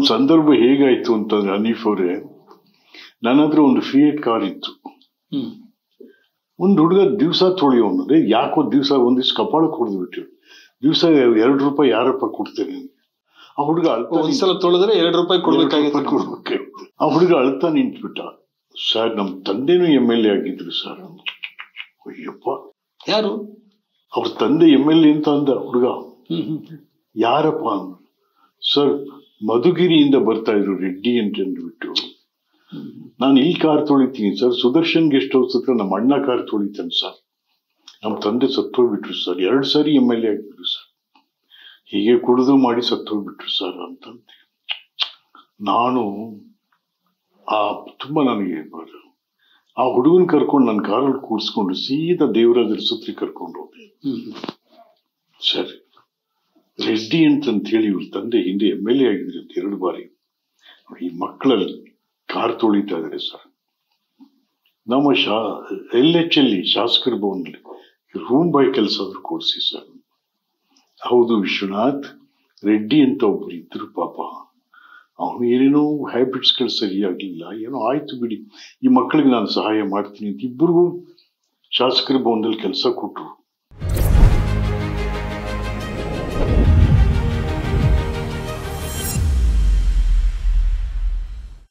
ಒಂದು ಸಂದರ್ಭ ಹೇಗಾಯ್ತು ಅಂತಂದ್ರೆ ಹನೀಫ್ ಅವರೇ, ನನ್ನ ಹತ್ರ ಒಂದು ಫಿಯೇಟ್ ಕಾರ್ ಇತ್ತು. ಒಂದು ಹುಡುಗ ದಿವಸ ತೊಳೆಯೋನು, ಯಾಕೋ ದಿವಸ ಒಂದಿವ್ಸ ಕಪಾಳಕ್ಕೆ ಹೊಡೆದು ಬಿಟ್ಟು ದಿವಸ ₹2 ಯಾರಪ್ಪ ಕೊಡ್ತೇನೆ. ಆ ಹುಡುಗ ಅಳ್ತಾ, ಒಂದ್ಸಲ ತೊಳೆದ್ರೆ ₹2 ಕೊಡ್ಬೇಕಾಗಿತ್ತು. ಆ ಹುಡುಗ ಅಳ್ತಾ ನಿಂತ್ಬಿಟ್ಟ. ಸರ್, ನಮ್ ತಂದೆನೂ MLA ಆಗಿದ್ರು ಸರ್. ಅಯ್ಯಪ್ಪ, ಯಾರು? ಅವ್ರ ತಂದೆ MLA ಅಂತ ಅಂದ ಹುಡುಗ. ಯಾರಪ್ಪ ಅಂದ್ರು. ಸರ್, ಮಧುಗಿರಿಯಿಂದ ಬರ್ತಾ ಇದ್ರು ರೆಡ್ಡಿ ಅಂತ ಅಂದ್ಬಿಟ್ಟು, ನಾನು ಈ ಕಾರ್ ತೊಳಿತೀನಿ ಸರ್, ಸುದರ್ಶನ್ ಗೆಸ್ಟ್ ಹೌಸ್ ಹತ್ರ ನಮ್ಮ ಅಣ್ಣ ಕಾರ್ ತೊಳಿತಾನೆ ಸರ್, ನಮ್ಮ ತಂದೆ ಸತ್ತೋಗ್ಬಿಟ್ರು ಸರ್, 2 ಸಾರಿ MLA ಆಗಿದ್ರು ಸರ್, ಹೀಗೆ ಕುಡಿದು ಮಾಡಿ ಸತ್ತೋಗ್ಬಿಟ್ರು ಸರ್ ಅಂತ. ನಾನು ತುಂಬಾ ನನಗೆ ಆ ಹುಡುಗನ್ ಕರ್ಕೊಂಡು ನನ್ನ ಕಾರಲ್ಲಿ ಕೂರಿಸ್ಕೊಂಡು ಸೀದಾ ದೇವರಾಜರ ಸುತ್ರಿ ಕರ್ಕೊಂಡು ಹೋದೆ. ಸರಿ, ರೆಡ್ಡಿ ಅಂತ ಹೇಳಿ ಇವ್ರ ತಂದೆ ಹಿಂದೆ MLA ಆಗಿದ್ರು ಅಂತ 2 ಬಾರಿ. ಈ ಮಕ್ಕಳಲ್ಲಿ ಕಾರ್ ತೊಳಿತಾ ಇದ್ದಾರೆ ಸರ್. ನಮ್ಮ LHL ಶಾಸಕರ ಭವನದಲ್ಲಿ ರೂಮ್ ಬಾಯ್ ಕೆಲಸ ಆದ್ರೂ ಕೊಡಿಸಿ ಸರ್. ಹೌದು ವಿಶ್ವನಾಥ್, ರೆಡ್ಡಿ ಅಂತ ಒಬ್ರು ಇದ್ರು ಪಾಪ, ಅವನು ಏನೇನೋ ಹ್ಯಾಬಿಟ್ಸ್ಗಳು ಸರಿಯಾಗಿಲ್ಲ, ಏನೋ ಆಯ್ತು ಬಿಡಿ, ಈ ಮಕ್ಕಳಿಗೆ ನಾನು ಸಹಾಯ ಮಾಡ್ತೀನಿ ಅಂತ ಇಬ್ಬರಿಗೂ ಶಾಸಕರ ಭವನದಲ್ಲಿ ಕೆಲಸ ಕೊಟ್ಟರು.